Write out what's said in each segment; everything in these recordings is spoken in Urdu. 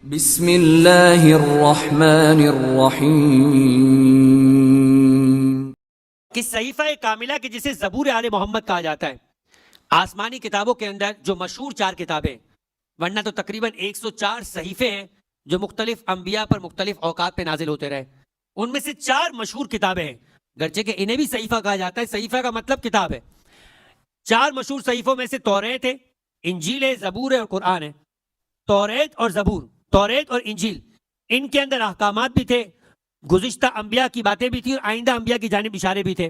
بسم اللہ الرحمن الرحیم۔ کہ صحیفہ کاملہ کے جسے زبور آل محمد کہا جاتا ہے، آسمانی کتابوں کے اندر جو مشہور 4 کتابیں، ورنہ تو تقریباً 104 صحیفے ہیں جو مختلف انبیاء پر مختلف اوقات پہ نازل ہوتے رہے، ان میں سے 4 مشہور کتابیں ہیں، گرچہ کہ انہیں بھی صحیفہ کہا جاتا ہے۔ صحیفہ کا مطلب کتاب ہے۔ 4 مشہور صحیفوں میں سے توریت ہے، انجیل ہے، زبور ہے اور قرآن ہے۔ توریت اور زبور، توریت اور انجیل، ان کے اندر احکامات بھی تھے، گزشتہ انبیاء کی باتیں بھی تھی اور آئندہ انبیاء کی جانب اشارے بھی تھے۔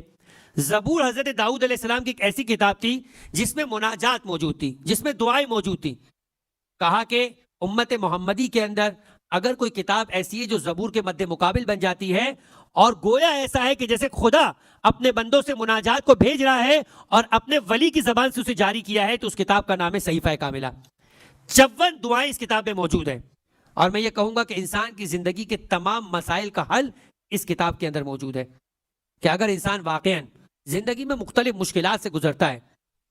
زبور حضرت داؤد علیہ السلام کی ایک ایسی کتاب تھی جس میں مناجات موجود تھی، جس میں دعائیں موجود تھی۔ کہا کہ امت محمدی کے اندر اگر کوئی کتاب ایسی ہے جو زبور کے مد مقابل بن جاتی ہے، اور گویا ایسا ہے کہ جیسے خدا اپنے بندوں سے مناجات کو بھیج رہا ہے اور اپنے ولی کی زبان سے اسے جاری کیا ہے، تو اس کتاب کا نام ہے صحیفہ کاملہ۔ 54 دعائیں اس کتاب میں موجود ہیں، اور میں یہ کہوں گا کہ انسان کی زندگی کے تمام مسائل کا حل اس کتاب کے اندر موجود ہے۔ کہ اگر انسان واقعاً زندگی میں مختلف مشکلات سے گزرتا ہے،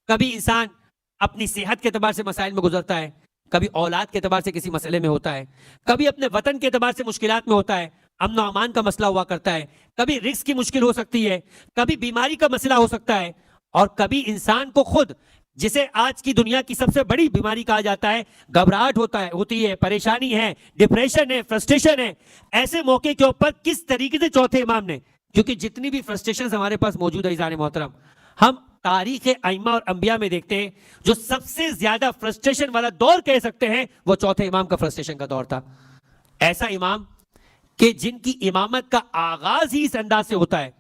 کبھی انسان اپنی صحت کے اعتبار سے مسائل میں گزرتا ہے، کبھی اولاد کے اعتبار سے کسی مسئلے میں ہوتا ہے، کبھی اپنے وطن کے اعتبار سے مشکلات میں ہوتا ہے، امن و امان کا مسئلہ ہوا کرتا ہے، کبھی رزق کی مشکل ہو سکتی ہے، کبھی بیماری کا مسئلہ ہو سکتا ہے، اور کبھی انسان کو خود، جسے آج کی دنیا کی سب سے بڑی بیماری کہا جاتا ہے، گھبراہٹ ہوتی ہے، پریشانی ہے، ڈپریشن ہے، فرسٹریشن ہے۔ ایسے موقع کے اوپر کس طریقے سے چوتھے امام نے، کیونکہ جتنی بھی فرسٹریشنز ہمارے پاس موجود ہے عزیزان محترم، ہم تاریخ ائمہ اور انبیاء میں دیکھتے ہیں جو سب سے زیادہ فرسٹریشن والا دور کہہ سکتے ہیں وہ چوتھے امام کا فرسٹریشن کا دور تھا۔ ایسا امام کہ جن کی امامت کا آغاز ہی اس انداز سے ہوتا ہے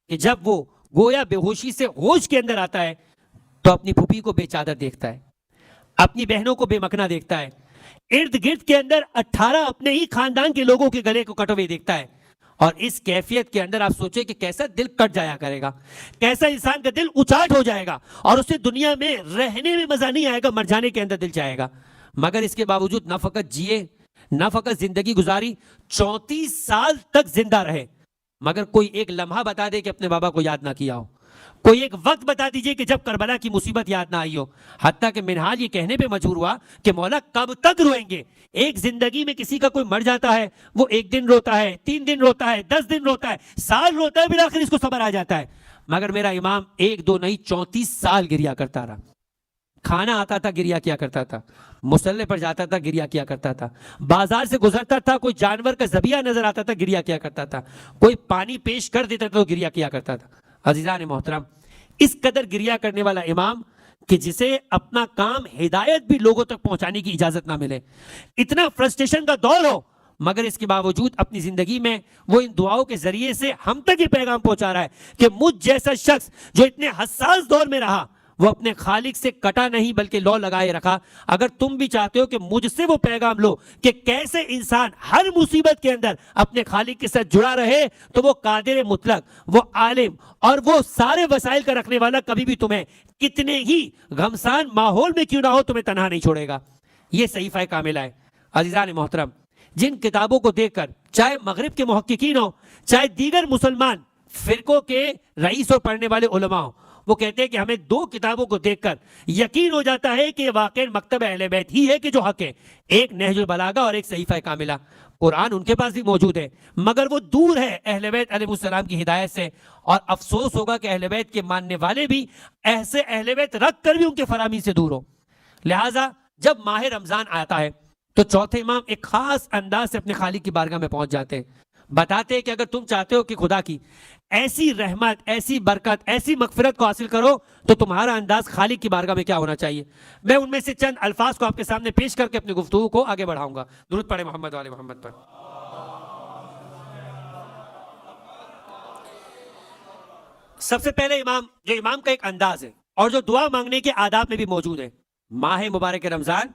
کہ جب وہ گویا بے ہوشی سے ہوش کے اندر آتا ہے تو اپنی پھوپھی کو بے چادر دیکھتا ہے، اپنی بہنوں کو بے مکنا دیکھتا ہے، ارد گرد کے اندر 18 اپنے ہی خاندان کے لوگوں کے گلے کو کٹے ہوئے دیکھتا ہے، اور اس کیفیت کے اندر آپ سوچیں کہ کیسا دل کٹ جایا کرے گا، کیسا انسان کا دل اچاٹ ہو جائے گا، اور اسے دنیا میں رہنے میں مزہ نہیں آئے گا، مر جانے کے اندر دل چاہے گا۔ مگر اس کے باوجود نہ فقط جیے، نہ فقط زندگی گزاری، 34 سال تک زندہ رہے، مگر کوئی ایک لمحہ بتا دے کہ اپنے بابا کو یاد نہ کیا ہو، کوئی ایک وقت بتا دیجئے کہ جب کربلا کی مصیبت یاد نہ آئی ہو۔ حتیٰ کہ منہاج یہ کہنے پہ مجبور ہوا کہ مولا کب تک روئیں گے؟ ایک زندگی میں کسی کا کوئی مر جاتا ہے، وہ 1 دن روتا ہے، 3 دن روتا ہے، 10 دن روتا ہے، سال روتا ہے، بالآخر اس کو صبر آ جاتا ہے۔ مگر میرا امام 1 2 نہیں 34 سال گریا کرتا رہا۔ کھانا آتا تھا گریا کیا کرتا تھا، مصلے پر جاتا تھا گریا کیا کرتا تھا، بازار سے گزرتا تھا کوئی جانور کا ذبیحہ نظر آتا تھا گریا کیا کرتا تھا، کوئی پانی پیش کر دیتا تھا تو گریا کیا کرتا تھا۔ عزیزان محترم، اس قدر گریا کرنے والا امام کہ جسے اپنا کام ہدایت بھی لوگوں تک پہنچانے کی اجازت نہ ملے، اتنا فرسٹریشن کا دور ہو، مگر اس کے باوجود اپنی زندگی میں وہ ان دعاؤں کے ذریعے سے ہم تک یہ پیغام پہنچا رہا ہے کہ مجھ جیسا شخص جو اتنے حساس دور میں رہا، وہ اپنے خالق سے کٹا نہیں بلکہ لو لگائے رکھا۔ اگر تم بھی چاہتے ہو کہ مجھ سے وہ پیغام لو کہ کیسے انسان ہر مصیبت کے اندر اپنے خالق کے ساتھ جڑا رہے، تو وہ قادر مطلق، وہ عالم اور وہ سارے وسائل کا رکھنے والا کبھی بھی تمہیں کتنے ہی غمسان ماحول میں کیوں نہ ہو تمہیں تنہا نہیں چھوڑے گا۔ یہ صحیفہ کاملہ ہے۔ عزیزان محترم، جن کتابوں کو دیکھ کر چاہے مغرب کے محققین ہو، چاہے دیگر مسلمان فرقوں کے رئیس اور پڑھنے والے علماء ہو، وہ کہتے ہیں کہ ہمیں 2 کتابوں کو دیکھ کر یقین ہو جاتا ہے کہ یہ واقعی مکتب اہل بیت ہی ہے کہ جو حق ہے، ایک نہج البلاغہ اور ایک صحیفہ کاملہ۔ قرآن ان کے پاس بھی موجود ہے، مگر وہ دور ہے اہل بیت علیہ السلام کی ہدایت سے، اور افسوس ہوگا کہ اہل بیت کے ماننے والے بھی ایسے اہل بیت رکھ کر بھی ان کے فراہمی سے دور ہو۔ لہٰذا جب ماہ رمضان آتا ہے تو چوتھے امام ایک خاص انداز سے اپنے خالق کی بارگاہ میں پہنچ جاتے ہیں، بتاتے ہیں کہ اگر تم چاہتے ہو کہ خدا کی ایسی رحمت، ایسی برکت، ایسی مغفرت کو حاصل کرو تو تمہارا انداز خالق کی بارگاہ میں کیا ہونا چاہیے۔ میں ان میں سے چند الفاظ کو آپ کے سامنے پیش کر کے اپنی گفتگو کو آگے بڑھاؤں گا۔ درود پڑھیں محمد و آل محمد پر۔ سب سے پہلے امام کا ایک انداز ہے اور جو دعا مانگنے کے آداب میں بھی موجود ہے۔ ماہ مبارک رمضان،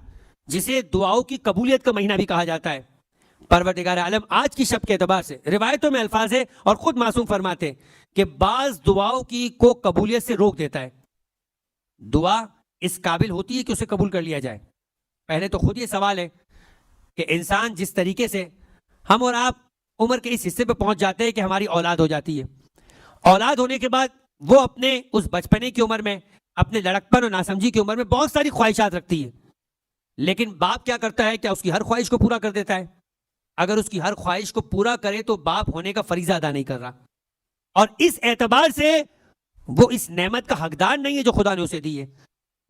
جسے دعاؤں کی قبولیت کا مہینہ بھی کہا جاتا ہے، پروردگار عالم آج کی شب کے اعتبار سے روایتوں میں الفاظ ہے اور خود معصوم فرماتے ہیں کہ بعض دعاؤں کی کو قبولیت سے روک دیتا ہے۔ دعا اس قابل ہوتی ہے کہ اسے قبول کر لیا جائے۔ پہلے تو خود یہ سوال ہے کہ انسان جس طریقے سے ہم اور آپ عمر کے اس حصے پہ پہنچ جاتے ہیں کہ ہماری اولاد ہو جاتی ہے، اولاد ہونے کے بعد وہ اپنے اس بچپنے کی عمر میں، اپنے لڑکپن اور ناسمجھی کی عمر میں بہت ساری خواہشات رکھتی ہے، لیکن باپ کیا کرتا ہے؟ کیا اس کی ہر خواہش کو پورا کر دیتا ہے؟ اگر اس کی ہر خواہش کو پورا کرے تو باپ ہونے کا فریضہ ادا نہیں کر رہا، اور اس اعتبار سے وہ اس نعمت کا حقدار نہیں ہے جو خدا نے اسے دی ہے۔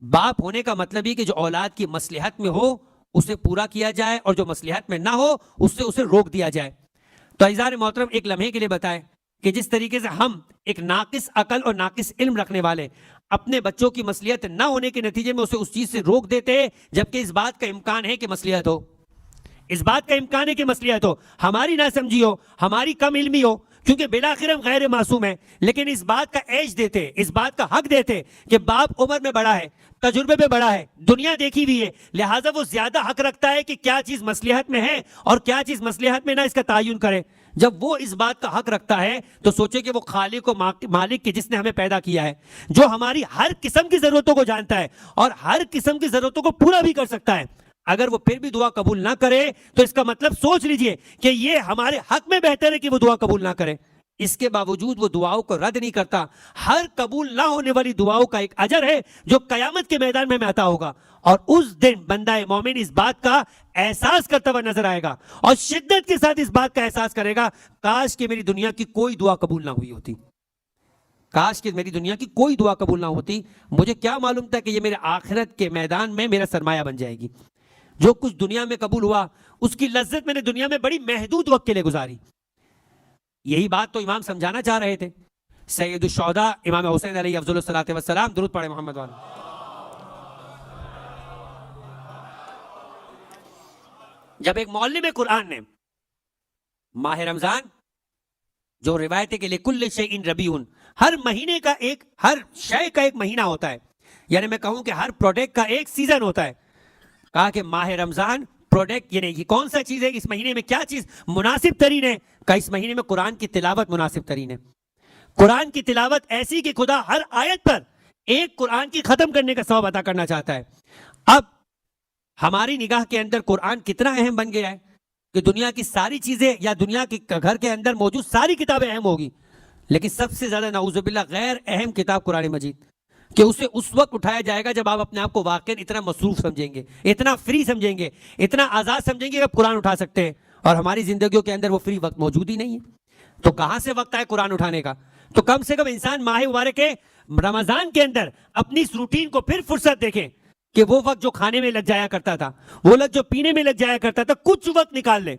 باپ ہونے کا مطلب یہ کہ جو اولاد کی مصلحت میں ہو اسے پورا کیا جائے، اور جو مصلحت میں نہ ہو اس سے اسے روک دیا جائے۔ تو عزیزان محترم، ایک لمحے کے لیے بتائیں کہ جس طریقے سے ہم ایک ناقص عقل اور ناقص علم رکھنے والے اپنے بچوں کی مصلحت نہ ہونے کے نتیجے میں اسے اس چیز سے روک دیتے، جبکہ اس بات کا امکان ہے کہ مصلحت ہو، اس بات کا امکان ہے کہ مصلحت ہو، ہماری ناسمجھی ہو، ہماری کم علمی ہو، کیونکہ بلاخر ہم غیر معصوم ہیں، لیکن اس بات کا ایج دیتے، اس بات کا حق دیتے کہ باپ عمر میں بڑا ہے، تجربے میں بڑا ہے، دنیا دیکھی ہوئی ہے، لہٰذا وہ زیادہ حق رکھتا ہے کہ کیا چیز مصلحت میں ہے اور کیا چیز مصلحت میں نہ، اس کا تعین کرے۔ جب وہ اس بات کا حق رکھتا ہے تو سوچے کہ وہ خالق و مالک کے جس نے ہمیں پیدا کیا ہے، جو ہماری ہر قسم کی ضرورتوں کو جانتا ہے اور ہر قسم کی ضرورتوں کو پورا بھی کر سکتا ہے، اگر وہ پھر بھی دعا قبول نہ کرے تو اس کا مطلب سوچ لیجئے کہ یہ ہمارے حق میں بہتر ہے کہ وہ دعا قبول نہ کرے۔ اس کے باوجود وہ دعاؤں کو رد نہیں کرتا۔ ہر قبول نہ ہونے والی دعاؤں کا ایک اجر ہے جو قیامت کے میدان میں عطا ہوگا، اور اس دن بندہ مومن اس بات کا احساس کرتا ہوا نظر آئے گا اور شدت کے ساتھ اس بات کا احساس کرے گا، کاش کہ میری دنیا کی کوئی دعا قبول نہ ہوئی ہوتی، کاش کہ میری دنیا کی کوئی دعا قبول نہ ہوتی، مجھے کیا معلوم تھا کہ یہ میرے آخرت کے میدان میں میرا سرمایہ بن جائے گی۔ جو کچھ دنیا میں قبول ہوا اس کی لذت میں نے دنیا میں بڑی محدود وقت کے لیے گزاری۔ یہی بات تو امام سمجھانا چاہ رہے تھے۔ سید الشہداء امام حسین علیہ افضل الصلاۃ والسلام، درود پڑھے محمد والے۔ جب ایک معلم قرآن نے ماہ رمضان، جو روایت ہے کہ لکل شیء ربیع، ہر مہینے کا ایک، ہر شے کا ایک مہینہ ہوتا ہے، یعنی میں کہوں کہ ہر پروڈکٹ کا ایک سیزن ہوتا ہے، کہا کہ ماہ رمضان پروڈکٹ، یعنی یہ کون سا چیز ہے، اس مہینے میں کیا چیز مناسب ترین ہے؟ کہ اس مہینے میں قرآن کی تلاوت مناسب ترین ہے۔ قرآن کی تلاوت ایسی کہ خدا ہر آیت پر ایک قرآن کی ختم کرنے کا ثواب عطا کرنا چاہتا ہے۔ اب ہماری نگاہ کے اندر قرآن کتنا اہم بن گیا ہے کہ دنیا کی ساری چیزیں یا دنیا کے گھر کے اندر موجود ساری کتابیں اہم ہوگی، لیکن سب سے زیادہ نعوذ باللہ غیر اہم کتاب قرآن مجید، کہ اسے اس وقت اٹھایا جائے گا جب آپ اپنے آپ کو واقعی اتنا مصروف سمجھیں گے، اتنا فری سمجھیں گے، اتنا آزاد سمجھیں گے کہ آپ قرآن اٹھا سکتے ہیں، اور ہماری زندگیوں کے اندر وہ فری وقت موجود ہی نہیں ہے۔ تو کہاں سے وقت آئے قرآن اٹھانے کا؟ تو کم سے کم انسان ماہ مبارک کے رمضان کے اندر اپنی اس روٹین کو پھر فرصت دیکھیں کہ وہ وقت جو کھانے میں لگ جایا کرتا تھا، وہ وقت جو پینے میں لگ جایا کرتا تھا، کچھ وقت نکال لے،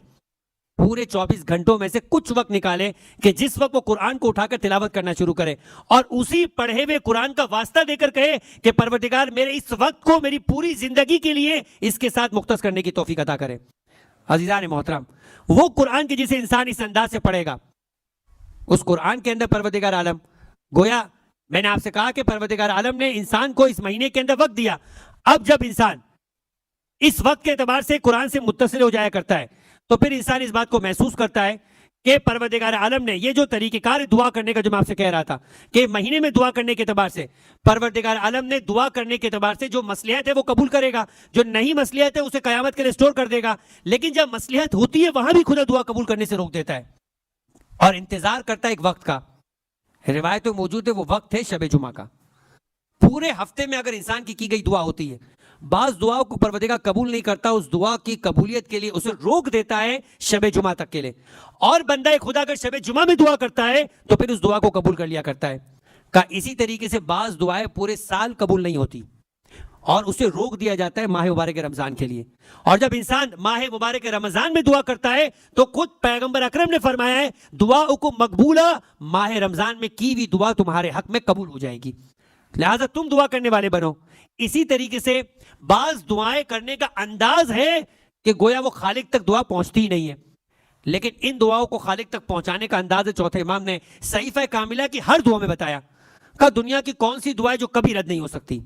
پورے 24 گھنٹوں میں سے کچھ وقت نکالے کہ جس وقت وہ قرآن کو اٹھا کر تلاوت کرنا شروع کرے، اور اسی پڑھے ہوئے قرآن کا واسطہ دے کر کہے کہ پروردگار میرے اس وقت کو میری پوری زندگی کے لیے اس کے ساتھ مختص کرنے کی توفیق عطا کرے۔ عزیزان محترم، وہ قرآن کی جسے انسان اس انداز سے پڑھے گا، اس قرآن کے اندر پروردگار عالم، گویا میں نے آپ سے کہا کہ پروردگار عالم نے انسان کو اس مہینے کے اندر وقت دیا، اب جب انسان اس وقت کے اعتبار سے قرآن سے متصل ہو جایا کرتا ہے تو پھر انسان اس بات کو محسوس کرتا ہے کہ پروردگار عالم نے یہ جو طریقہ کار دعا کرنے کا جو میں آپ سے کہہ رہا تھا کہ مہینے میں دعا کرنے کے اعتبار سے پروردگار عالم نے دعا کرنے کے اعتبار سے جو مصلحت ہے وہ قبول کرے گا، جو نہیں مصلحت ہے اسے قیامت کے لیے اسٹور کر دے گا، لیکن جب مصلحت ہوتی ہے وہاں بھی خدا دعا قبول کرنے سے روک دیتا ہے اور انتظار کرتا ہے ایک وقت کا۔ روایت میں موجود ہے وہ وقت ہے شب جمعہ کا۔ پورے ہفتے میں اگر انسان کی گئی دعا ہوتی ہے، بعض دعاؤں کو پروردگار قبول نہیں کرتا، اس دعا کی قبولیت کے لیے اسے روک دیتا ہے شب جمعہ تک کے لیے، اور بندہ خدا اگر شب جمعہ میں دعا کرتا ہے تو پھر اس دعا کو قبول کر لیا کرتا ہے۔ کہ اسی طریقے سے بعض دعائیں پورے سال قبول نہیں ہوتی اور اسے روک دیا جاتا ہے ماہ مبارک رمضان کے لیے، اور جب انسان ماہ مبارک رمضان میں دعا کرتا ہے تو خود پیغمبر اکرم نے فرمایا ہے دعاؤکم مقبولہ، ماہ رمضان میں کی ہوئی دعا تمہارے حق میں قبول ہو جائے گی، لہٰذا تم دعا کرنے والے بنو۔ اسی طریقے سے بعض دعائیں کرنے کا انداز ہے کہ گویا وہ خالق تک دعا پہنچتی ہی نہیں ہے، لیکن ان دعاؤں کو خالق تک پہنچانے کا انداز چوتھے امام نے صحیفہ کاملہ کی ہر دعا میں بتایا کہ دنیا کی کون سی دعا ہے جو کبھی رد نہیں ہو سکتی،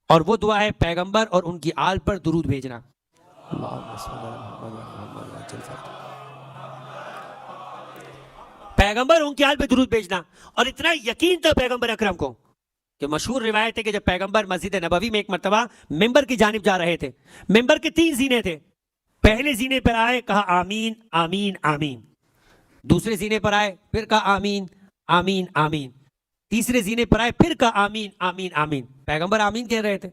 اور وہ دعا ہے پیغمبر اور ان کی آل پر درود بھیجنا۔ پیغمبر ان کی آل پہ درود بھیجنا، اور اتنا یقین تھا پیغمبر اکرم کو کہ مشہور روایت ہے کہ جب پیغمبر مسجد نبوی میں ایک مرتبہ ممبر کی جانب جا رہے تھے، ممبر کے 3 زینے تھے، پہلے زینے پر آئے کہا آمین آمین آمین، دوسرے زینے پر آئے پھر کہا آمین آمین آمین، تیسرے زینے پر آئے پھر کہا آمین آمین آمین، پیغمبر آمین کہہ رہے تھے۔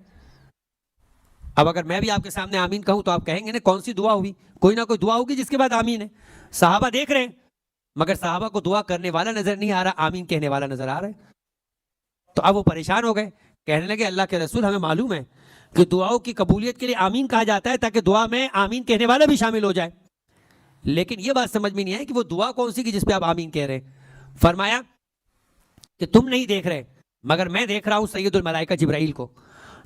اب اگر میں بھی آپ کے سامنے آمین کہوں تو آپ کہیں گے نا کون سی دعا ہوئی؟ کوئی نہ کوئی دعا ہوگی جس کے بعد آمین ہے. صحابہ دیکھ رہے ہیں مگر صحابہ کو دعا کرنے والا نظر نہیں آ رہا, آمین کہنے والا نظر آ رہا ہے. تو اب وہ پریشان ہو گئے, کہنے لگے اللہ کے رسول ہمیں معلوم ہے کہ دعاؤں کی قبولیت کے لیے آمین کہا جاتا ہے تاکہ دعا میں آمین کہنے والا بھی شامل ہو جائے, لیکن یہ بات سمجھ میں نہیں آئی کہ وہ دعا کون سی کی جس پہ آپ آمین کہہ رہے ہیں. فرمایا کہ تم نہیں دیکھ رہے مگر میں دیکھ رہا ہوں سید الملائکہ جبرائیل کو.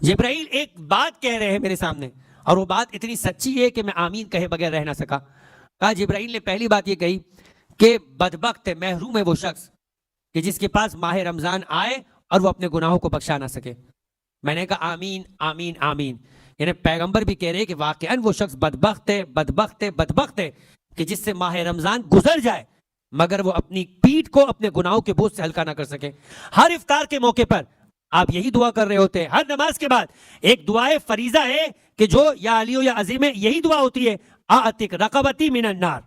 جبرائیل ایک بات کہہ رہے ہیں میرے سامنے اور وہ بات اتنی سچی ہے کہ میں آمین کہے بغیر رہ نہ سکا. کہا جبرائیل نے پہلی بات یہ کہی کہ بدبخت ہے, محروم ہے وہ شخص کہ جس کے پاس ماہ رمضان آئے اور وہ اپنے گناہوں کو بخشا نہ سکے. میں نے کہا آمین آمین آمین, یعنی پیغمبر بھی کہہ رہے کہ واقعاً وہ شخص بدبخت ہے بدبخت ہے بدبخت ہے کہ جس سے ماہ رمضان گزر جائے مگر وہ اپنی پیٹھ کو اپنے گناہوں کے بوجھ سے ہلکا نہ کر سکے. ہر افطار کے موقع پر آپ یہی دعا کر رہے ہوتے ہیں, ہر نماز کے بعد ایک دعائے فریضہ ہے کہ جو یا علی یا عظیم ہے, یہی دعا ہوتی ہے اعتق رقبتی من النار,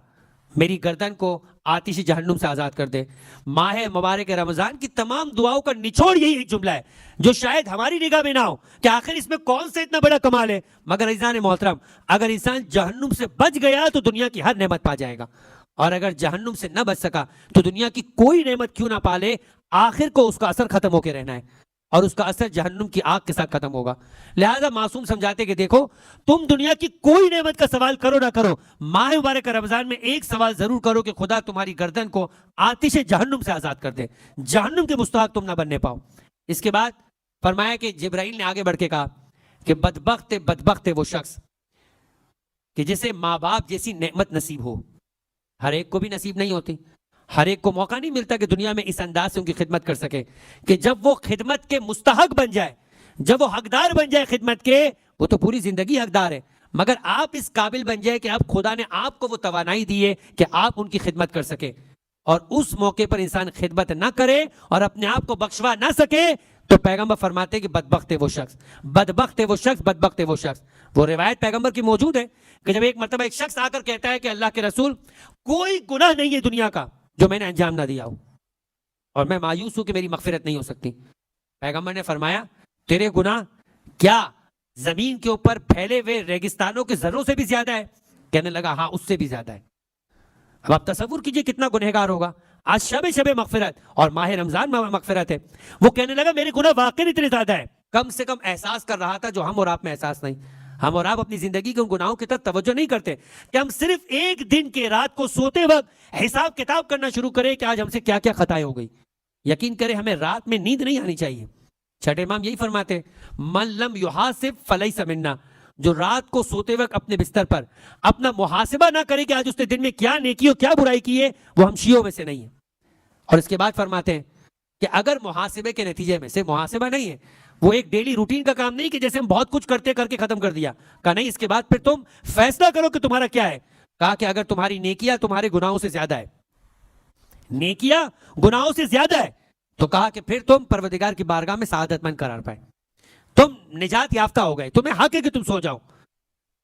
میری گردن کو آتش جہنم سے آزاد کر دے. ماہ مبارک رمضان کی تمام دعاؤں کا نچوڑ یہی ایک جملہ ہے جو شاید ہماری نگاہ میں نہ ہو کہ آخر اس میں کون سے اتنا بڑا کمال ہے, مگر عزیزان محترم اگر انسان جہنم سے بچ گیا تو دنیا کی ہر نعمت پا جائے گا, اور اگر جہنم سے نہ بچ سکا تو دنیا کی کوئی نعمت کیوں نہ پالے, آخر کو اس کا اثر ختم ہو کے رہنا ہے اور اس کا اثر جہنم کی آگ کے ساتھ ختم ہوگا. لہذا معصوم سمجھاتے کہ دیکھو تم دنیا کی کوئی نعمت کا سوال کرو نہ کرو, ماہ مبارک رمضان میں ایک سوال ضرور کرو کہ خدا تمہاری گردن کو آتش جہنم سے آزاد کر دے, جہنم کے مستحق تم نہ بننے پاؤ. اس کے بعد فرمایا کہ جبرائیل نے آگے بڑھ کے کہا کہ بدبخت ہے وہ شخص کہ جسے ماں باپ جیسی نعمت نصیب ہو. ہر ایک کو بھی نصیب نہیں ہوتی, ہر ایک کو موقع نہیں ملتا کہ دنیا میں اس انداز سے ان کی خدمت کر سکے کہ جب وہ خدمت کے مستحق بن جائے, جب وہ حقدار بن جائے خدمت کے, وہ تو پوری زندگی حقدار ہے, مگر آپ اس قابل بن جائے کہ اب خدا نے آپ کو وہ توانائی دی ہے کہ آپ ان کی خدمت کر سکے, اور اس موقع پر انسان خدمت نہ کرے اور اپنے آپ کو بخشوا نہ سکے تو پیغمبر فرماتے ہیں کہ بدبخت ہے وہ شخص, بدبخت ہے وہ شخص, بدبخت ہے وہ شخص. وہ روایت پیغمبر کی موجود ہے کہ جب ایک مرتبہ ایک شخص آ کر کہتا ہے کہ اللہ کے رسول کوئی گناہ نہیں ہے دنیا کا جو میں نے انجام نہ دیا ہوں اور میں مایوس ہوں کہ میری مغفرت نہیں ہو سکتی. پیغمبر نے فرمایا تیرے گناہ کیا زمین کے اوپر پھیلے ہوئے ریگستانوں کے ذروں سے بھی زیادہ ہے؟ کہنے لگا ہاں اس سے بھی زیادہ ہے. اب آپ تصور کیجئے کتنا گنہگار ہوگا. آج شب مغفرت اور ماہ رمضان میں مغفرت ہے. وہ کہنے لگا میرے گناہ واقعی اتنے زیادہ ہے, کم سے کم احساس کر رہا تھا جو ہم اور آپ میں احساس نہیں. ہم اور آپ اپنی زندگی کے ان گناہوں کی طرف توجہ نہیں کرتے کہ ہم صرف ایک دن کے رات کو سوتے وقت حساب کتاب کرنا شروع کریں کہ آج ہم سے کیا کیا خطائیں ہو گئی. یقین کریں ہمیں رات میں نیند نہیں آنی چاہیے. چھٹے امام یہی فرماتے ہیں من لم یحاسب فلیس منا, جو رات کو سوتے وقت اپنے بستر پر اپنا محاسبہ نہ کرے کہ آج اس نے دن میں کیا نیکی اور کیا برائی کی ہے, وہ ہم شیعوں میں سے نہیں ہیں. اور اس کے بعد فرماتے ہیں کہ اگر محاسبے کے نتیجے میں سے محاسبہ نہیں ہے, وہ ایک ڈیلی روٹین کا کام نہیں کہ جیسے ہم بہت کچھ کرتے کر کے ختم کر دیا, کہا نہیں, اس کے بعد پھر تم فیصلہ کرو کہ تمہارا کیا ہے. کہا کہ اگر تمہاری نیکیاں تمہارے گناہوں سے زیادہ ہے, نیکیاں گناہوں سے زیادہ ہے, تو کہا کہ پھر تم پروردگار کی بارگاہ میں سعادت مند قرار پائے, تم نجات یافتہ ہو گئے, تمہیں حق ہے کہ تم سو جاؤ.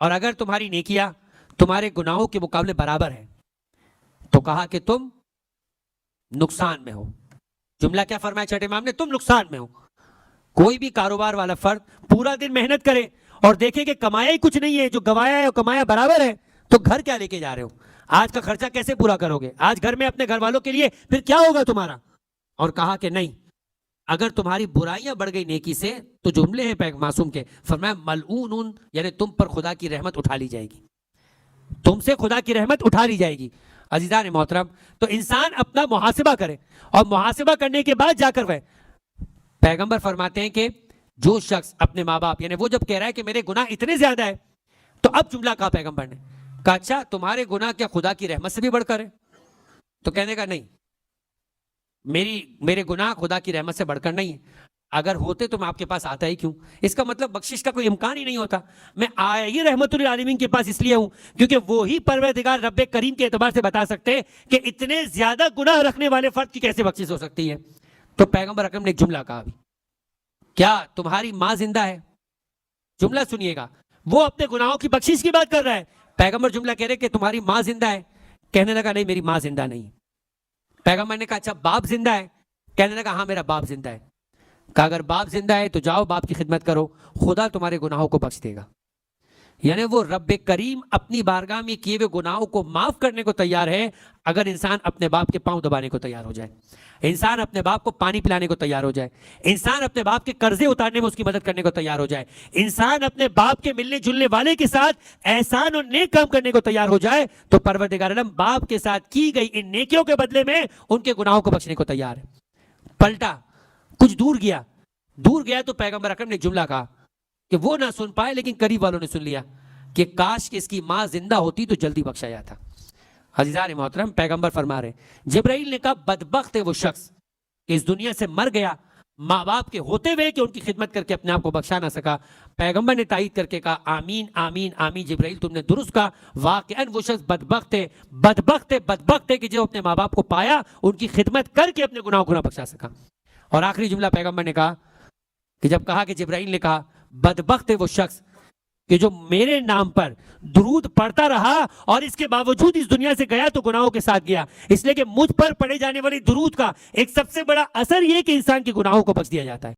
اور اگر تمہاری نیکیاں تمہارے گناہوں کے مقابلے برابر ہے تو کہا کہ تم نقصان میں ہو. جملہ کیا فرمایا چھٹے امام نے, تم نقصان میں ہو. کوئی بھی کاروبار والا فرد پورا دن محنت کرے اور دیکھے کہ کمایا ہی کچھ نہیں ہے, جو گوایا ہے اور کمایا برابر ہے, تو گھر کیا لے کے جا رہے ہو, آج کا خرچہ کیسے پورا کرو گے, آج گھر میں اپنے گھر والوں کے لیے پھر کیا ہوگا تمہارا. اور کہا کہ نہیں, اگر تمہاری برائیاں بڑھ گئی نیکی سے, تو جملے ہیں معصوم کے, فرمایا ملعون, یعنی تم پر خدا کی رحمت اٹھا لی جائے گی, تم سے خدا کی رحمت اٹھا لی جائے گی. عزیزان محترم, تو انسان اپنا محاسبہ کرے اور محاسبہ کرنے کے بعد جا کر وہ, پیغمبر فرماتے ہیں کہ جو شخص اپنے ماں باپ, یعنی وہ جب کہہ رہا ہے کہ میرے گناہ اتنے زیادہ ہے, تو اب جملہ کہا پیغمبر نے, کہا اچھا تمہارے گناہ کیا خدا کی رحمت سے بھی بڑھ کر ہے؟ تو کہنے کا نہیں, میرے گناہ خدا کی رحمت سے بڑھ کر نہیں ہے, اگر ہوتے تو میں آپ کے پاس آتا ہی کیوں. اس کا مطلب بخشش کا کوئی امکان ہی نہیں ہوتا. میں آیا ہی رحمت للعالمین کے پاس اس لیے ہوں کیونکہ وہی پروردگار رب کریم کے اعتبار سے بتا سکتے کہ اتنے زیادہ گناہ رکھنے والے فرد کی کیسے بخشش ہو سکتی ہے. تو پیغمبر اکرم نے ایک جملہ کہا, بھی کیا تمہاری ماں زندہ ہے؟ جملہ سنیے گا, وہ اپنے گناہوں کی بخشش کی بات کر رہا ہے. پیغمبر جملہ کہہ رہے کہ تمہاری ماں زندہ ہے. کہنے لگا نہیں, میری ماں زندہ نہیں. پیغمبر نے کہا اچھا باپ زندہ ہے؟ کہنے لگا ہاں میرا باپ زندہ ہے. کہا اگر باپ زندہ ہے تو جاؤ باپ کی خدمت کرو, خدا تمہارے گناہوں کو بخش دے گا. یعنی وہ رب کریم اپنی بارگاہ میں کیے ہوئے گناہوں کو معاف کرنے کو تیار ہے اگر انسان اپنے باپ کے پاؤں دبانے کو تیار ہو جائے، انسان اپنے باپ کو پانی پلانے کو تیار ہو جائے، انسان اپنے باپ کے قرضے اتارنے میں اس کی مدد کرنے کو تیار ہو جائے، انسان اپنے باپ کے ملنے جلنے والے کے ساتھ احسان اور نیک کام کرنے کو تیار ہو جائے، تو پروردگار عالم باپ کے ساتھ کی گئی ان نیکیوں کے بدلے میں ان کے گناہوں کو بخشنے کو تیار ہے۔ پلٹا کچھ دور گیا تو پیغمبر اکرم نے جملہ کہا کہ وہ نہ سن پائے لیکن قریب والوں نے سن لیا کہ کاش کہ اس کی ماں زندہ ہوتی تو جلدی بخشا جاتا۔ عزیزان محترم، پیغمبر فرما رہے ہیں، جبرائیل نے کہا بدبخت ہے وہ شخص کہ اس دنیا سے مر گیا ماں باپ کے ہوتے ہوئے کہ ان کی خدمت کر کے اپنے آپ کو بخشا نہ سکا۔ پیغمبر نے تائید کر کے کہا آمین آمین آمین جبرائیل، تم نے درست کہا، واقعاً وہ شخص بدبخت ہے کہ جو اپنے ماں باپ کو پایا ان کی خدمت کر کے اپنے گناہوں کو نہ بخشا سکا۔ اور آخری جملہ پیغمبر نے کہا کہ جب کہا کہ جبرائیل نے کہا بدبخت ہے وہ شخص کہ جو میرے نام پر درود پڑھتا رہا اور اس کے باوجود اس دنیا سے گیا تو گناہوں کے ساتھ گیا، اس لیے کہ مجھ پر پڑھے جانے والی درود کا ایک سب سے بڑا اثر یہ کہ انسان کے گناہوں کو بخش دیا جاتا ہے۔